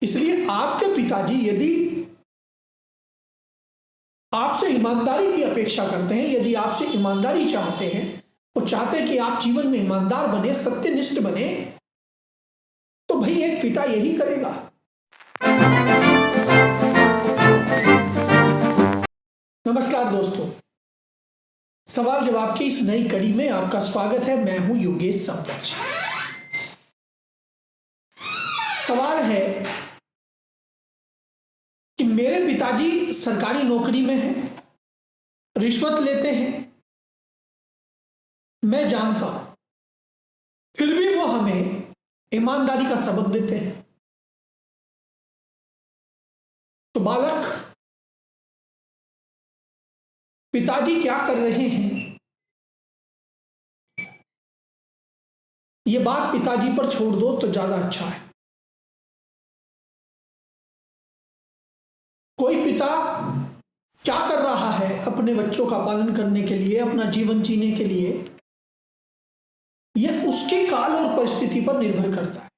इसलिए आपके पिताजी यदि आपसे ईमानदारी की अपेक्षा करते हैं, यदि आपसे ईमानदारी चाहते हैं, वो चाहते हैं कि आप जीवन में ईमानदार बने, सत्यनिष्ठ बने, तो भाई एक पिता यही करेगा। नमस्कार दोस्तों, सवाल जवाब की इस नई कड़ी में आपका स्वागत है। मैं हूं योगेश संपत। सवाल है कि मेरे पिताजी सरकारी नौकरी में हैं, रिश्वत लेते हैं, मैं जानता हूं, फिर भी वो हमें ईमानदारी का सबक देते हैं। तो बालक, पिताजी क्या कर रहे हैं, ये बात पिताजी पर छोड़ दो तो ज्यादा अच्छा है। कोई पिता क्या कर रहा है अपने बच्चों का पालन करने के लिए, अपना जीवन जीने के लिए, यह उसके काल और परिस्थिति पर निर्भर करता है।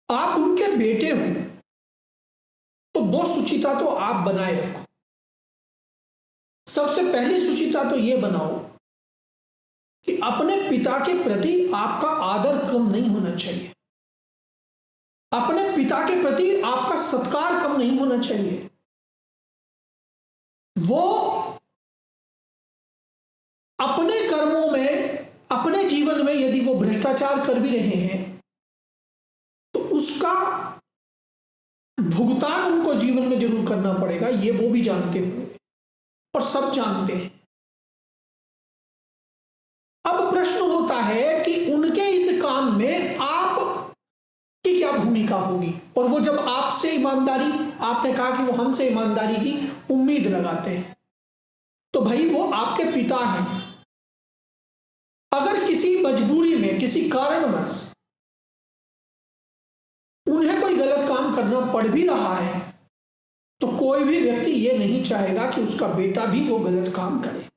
आप उनके बेटे हो तो वो सुचिता तो आप बनाए रखो। सबसे पहली सुचिता तो यह बनाओ कि अपने पिता के प्रति आपका आदर कम नहीं होना चाहिए, अपने पिता के प्रति आपका सत्कार कम नहीं होना चाहिए। वो अपने कर्मों में, अपने जीवन में यदि वो भ्रष्टाचार कर भी रहे हैं तो उसका भुगतान उनको जीवन में जरूर करना पड़ेगा, ये वो भी जानते होंगे और सब जानते हैं। अब प्रश्न होता है कि उनके इस काम में आप की क्या भूमिका होगी। और वो जब आपसे ईमानदारी, आपने कहा कि वो हमसे ईमानदारी की उम्मीद लगाते हैं, तो भाई वो आपके पिता हैं। अगर किसी मजबूरी में, किसी कारणवश उन्हें कोई गलत काम करना पड़ भी रहा है तो कोई भी व्यक्ति ये नहीं चाहेगा कि उसका बेटा भी वो गलत काम करे।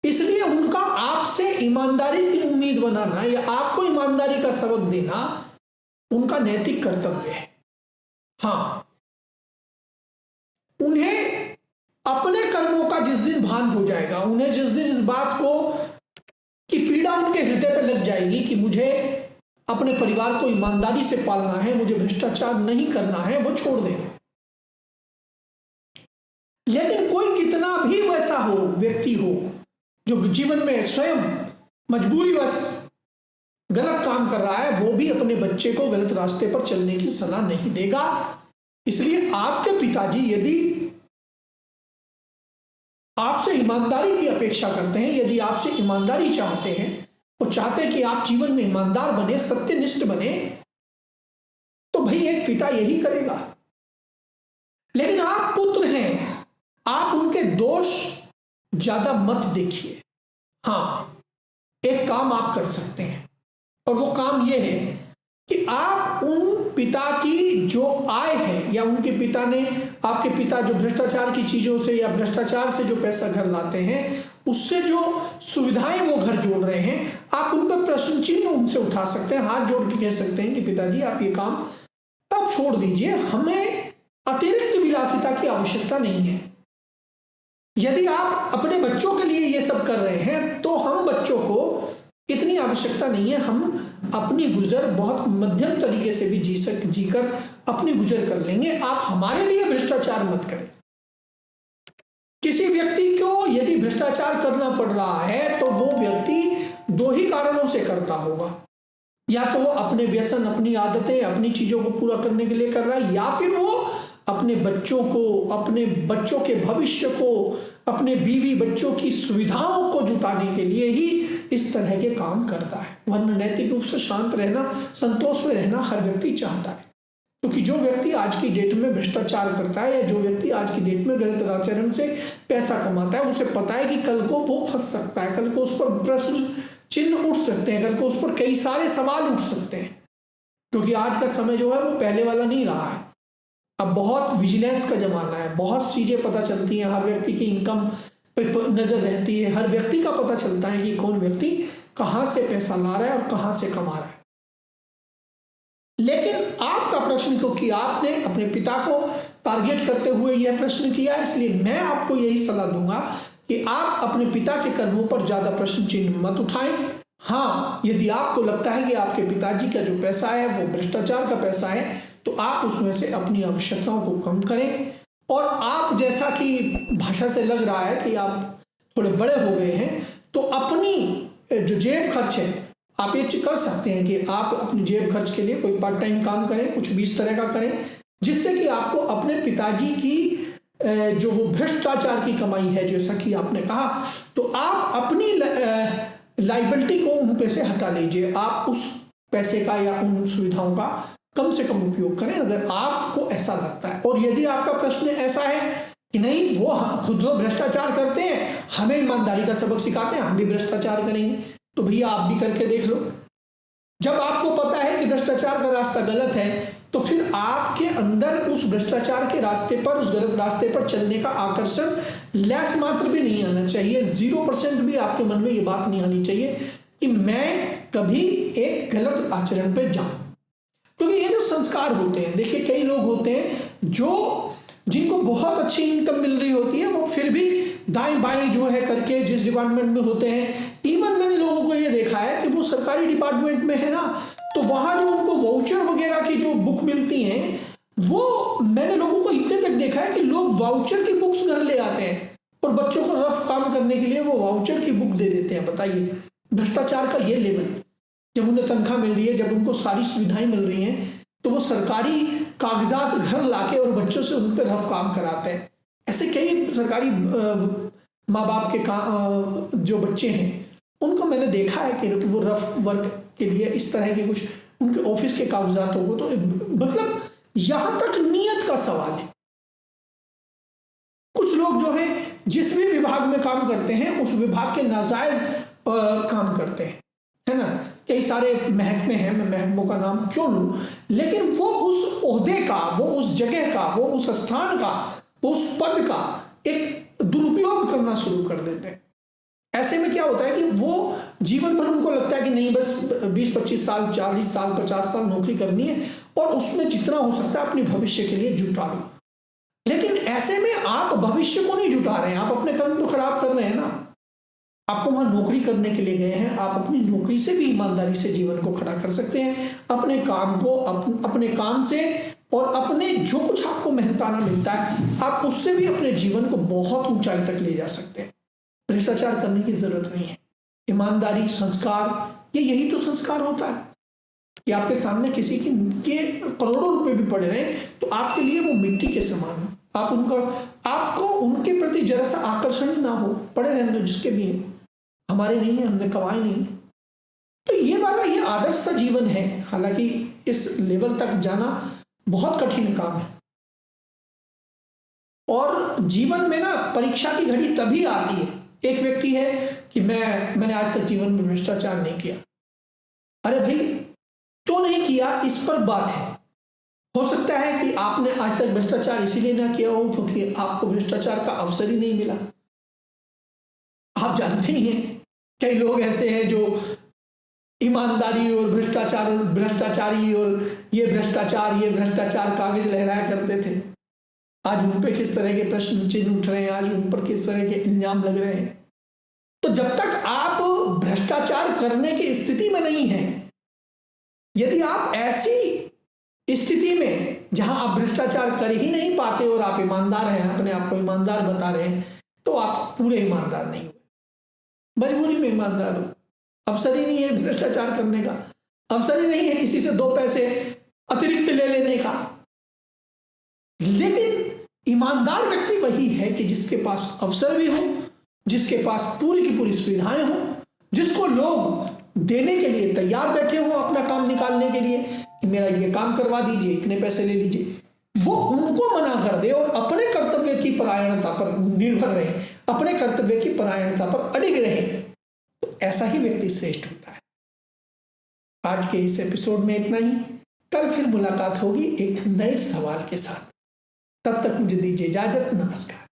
इसलिए उनका आपसे ईमानदारी की उम्मीद बनाना या आपको ईमानदारी का सबक देना उनका नैतिक कर्तव्य है। हां, उन्हें अपने कर्मों का जिस दिन भान हो जाएगा, उन्हें जिस दिन इस बात को की पीड़ा उनके हृदय पर लग जाएगी कि मुझे अपने परिवार को ईमानदारी से पालना है, मुझे भ्रष्टाचार नहीं करना है, वो छोड़ देंगे। लेकिन कोई कितना भी वैसा हो, व्यक्ति हो जो जीवन में स्वयं मजबूरीवश गलत काम कर रहा है, वो भी अपने बच्चे को गलत रास्ते पर चलने की सलाह नहीं देगा। इसलिए आपके पिताजी यदि आपसे ईमानदारी की अपेक्षा करते हैं, यदि आपसे ईमानदारी चाहते हैं, वो चाहते हैं कि आप जीवन में ईमानदार बने, सत्यनिष्ठ बने, तो भाई एक पिता यही करेगा। लेकिन आप पुत्र हैं, आप उनके दोष ज्यादा मत देखिए। हां, एक काम आप कर सकते हैं और वो काम ये है कि आप उन पिता की जो आय है, या उनके पिता ने, आपके पिता जो भ्रष्टाचार की चीजों से या भ्रष्टाचार से जो पैसा घर लाते हैं, उससे जो सुविधाएं वो घर जोड़ रहे हैं, आप उन पर प्रश्न चिन्ह उनसे उठा सकते हैं, हाथ जोड़ के कह सकते हैं कि पिताजी आप ये काम अब छोड़ दीजिए, हमें अतिरिक्त विलासिता की आवश्यकता नहीं है। यदि आप अपने बच्चों के लिए ये सब कर रहे हैं तो हम बच्चों को इतनी आवश्यकता नहीं है, हम अपनी गुजर बहुत मध्यम तरीके से भी जीकर अपनी गुजर कर लेंगे। आप हमारे लिए भ्रष्टाचार मत करें। किसी व्यक्ति को यदि भ्रष्टाचार करना पड़ रहा है तो वो व्यक्ति दो ही कारणों से करता होगा, या तो वो अपने व्यसन, अपनी आदतें, अपनी चीजों को पूरा करने के लिए कर रहा है, या फिर वो अपने बच्चों को, अपने बच्चों के भविष्य को, अपने बीवी बच्चों की सुविधाओं को जुटाने के लिए ही इस तरह के काम करता है। वरना नैतिक रूप से शांत रहना, संतोष में रहना हर व्यक्ति चाहता है। क्योंकि जो व्यक्ति आज की डेट में भ्रष्टाचार करता है, या जो व्यक्ति आज की डेट में गलत आचरण से पैसा कमाता है, उसे पता है कि कल को वो फंस सकता है, कल को उस पर प्रश्न चिन्ह उठ सकते हैं, कल को उस पर कई सारे सवाल उठ सकते हैं। क्योंकि आज का समय जो है वो पहले वाला नहीं रहा है। अब बहुत विजिलेंस का जमाना है, बहुत चीजें पता चलती हैं, हर व्यक्ति की इनकम पे नजर रहती है, हर व्यक्ति का पता चलता है कि कौन व्यक्ति कहां से पैसा ला रहा है और कहां से कमा रहा है। लेकिन आपका प्रश्न, क्योंकि आपने अपने पिता को टारगेट करते हुए यह प्रश्न किया, इसलिए मैं आपको यही सलाह दूंगा कि आप अपने पिता के कर्मों पर ज्यादा प्रश्न चिन्ह मत उठाएं। हाँ, यदि आपको लगता है कि आपके पिताजी का जो पैसा है वो भ्रष्टाचार का पैसा है, तो आप उसमें से अपनी आवश्यकताओं को कम करें। और आप, जैसा कि भाषा से लग रहा है कि आप थोड़े बड़े हो गए हैं, तो अपनी जो जेब खर्च है, आप ये कर सकते हैं कि आप अपनी जेब खर्च के लिए कोई पार्ट टाइम काम करें, कुछ भी इस तरह का करें जिससे कि आपको अपने पिताजी की जो वो भ्रष्टाचार की कमाई है, जैसा कि आपने कहा, तो आप अपनी लाइबिलिटी को उन पे से हटा लीजिए। आप उस पैसे का या उन सुविधाओं का कम से कम उपयोग करें, अगर आपको ऐसा लगता है। और यदि आपका प्रश्न ऐसा है कि नहीं, वो खुद लोग भ्रष्टाचार करते हैं, हमें ईमानदारी का सबक सिखाते हैं, हम भी भ्रष्टाचार करेंगे, तो भैया आप भी करके देख लो। जब आपको पता है कि भ्रष्टाचार का रास्ता गलत है, तो फिर आपके अंदर उस भ्रष्टाचार के रास्ते पर, उस गलत रास्ते पर चलने का आकर्षण लैस मात्र भी नहीं आना चाहिए। 0% भी आपके मन में ये बात नहीं आनी चाहिए कि मैं कभी एक गलत आचरण पे जाऊं। क्योंकि ये जो संस्कार होते हैं, देखिए कई लोग होते हैं जिनको बहुत अच्छी इनकम मिल रही होती है, वो फिर भी दाएं बाएं जो है करके जिस डिपार्टमेंट में होते हैं, इवन मैंने लोगों को ये देखा है कि वो सरकारी डिपार्टमेंट में है ना, तो वहां जो उनको वाउचर वगैरह की जो बुक मिलती हैं, वो मैंने लोगों को इतने तक देखा है कि लोग वाउचर की बुक्स घर ले आते हैं और बच्चों को रफ काम करने के लिए वो वाउचर की बुक दे देते हैं। बताइए भ्रष्टाचार का ये लेवल। जब उन्हें तनख्वाह मिल रही है, जब उनको सारी सुविधाएं मिल रही हैं, तो वो सरकारी कागजात घर लाके और बच्चों से उन पर रफ काम कराते हैं। ऐसे कई सरकारी माँ बाप के जो बच्चे हैं, उनको मैंने देखा है कि वो रफ वर्क के लिए इस तरह के कुछ उनके ऑफिस के कागजातों को, तो मतलब यहां तक नियत का सवाल है। कुछ लोग जो है जिस भी विभाग में काम करते हैं, उस विभाग के नाजायज काम करते हैं, है ना। कई सारे महकमे हैं, मैं महकमों का नाम क्यों लूं, लेकिन वो उस ओहदे का, वो उस जगह का, वो उस स्थान का, वो उस पद का एक दुरुपयोग करना शुरू कर देते हैं। ऐसे में क्या होता है कि वो जीवन भर उनको लगता है कि नहीं, बस 20-25 साल, 40 साल, 50 साल नौकरी करनी है और उसमें जितना हो सकता है अपने भविष्य के लिए जुटा लो। लेकिन ऐसे में आप भविष्य को नहीं जुटा रहे हैं, आप अपने कर्म तो खराब कर रहे हैं ना। आपको वहां नौकरी करने के लिए गए हैं, आप अपनी नौकरी से भी ईमानदारी से जीवन को खड़ा कर सकते हैं, अपने काम को अपने काम से और अपने जो कुछ आपको मेहनताना मिलता है, आप उससे भी अपने जीवन को बहुत ऊंचाई तक ले जा सकते हैं। भ्रष्टाचार करने की जरूरत नहीं है। ईमानदारी, संस्कार, यही तो संस्कार होता है कि आपके सामने किसी के करोड़ों रुपए भी पड़े रहे तो आपके लिए वो मिट्टी के समान हो, आपको उनके प्रति जरा सा आकर्षण ना हो, पड़े रहने दो, जिसके भी हैं, हमारे नहीं है, हमने कमाए नहीं। तो ये वाला ये आदर्श सा जीवन है। हालांकि इस लेवल तक जाना बहुत कठिन काम है, और जीवन में ना परीक्षा की घड़ी तभी आती है। एक व्यक्ति है कि मैंने आज तक जीवन में भ्रष्टाचार नहीं किया। अरे भाई, क्यों नहीं किया, इस पर बात है। हो सकता है कि आपने आज तक भ्रष्टाचार इसीलिए ना किया हो क्योंकि आपको भ्रष्टाचार का अवसर ही नहीं मिला। आप जानते ही हैं कई लोग ऐसे हैं जो ईमानदारी और भ्रष्टाचारी और ये भ्रष्टाचार कागज लहराया करते थे। आज उन पे किस तरह के प्रश्न चिन्ह उठ रहे हैं, आज उन पर किस तरह के इल्जाम लग रहे हैं। तो जब तक आप भ्रष्टाचार करने की स्थिति में नहीं हैं, यदि आप ऐसी स्थिति में जहां आप भ्रष्टाचार कर ही नहीं पाते और आप ईमानदार हैं, अपने आप को ईमानदार बता रहे हैं, तो आप पूरे ईमानदार नहीं हुए, मजबूरी में ईमानदार हो। अवसर ही नहीं है भ्रष्टाचार करने का, अवसर ही नहीं है किसी से 2 पैसे अतिरिक्त ले लेने का। लेकिन ईमानदार व्यक्ति वही है कि जिसके पास अवसर भी हो, जिसके पास पूरी की पूरी सुविधाएं हो, जिसको लोग देने के लिए तैयार बैठे हो अपना काम निकालने के लिए कि मेरा ये काम करवा दीजिए, इतने पैसे ले लीजिए, वो उनको मना कर दे और अपने कर्तव्य की परायणता पर निर्भर रहे, अपने कर्तव्य की परायणता पर अडिग रहे, तो ऐसा ही व्यक्ति श्रेष्ठ होता है। आज के इस एपिसोड में इतना ही। कल फिर मुलाकात होगी एक नए सवाल के साथ। तब तक मुझे दीजिए इजाजत। नमस्कार।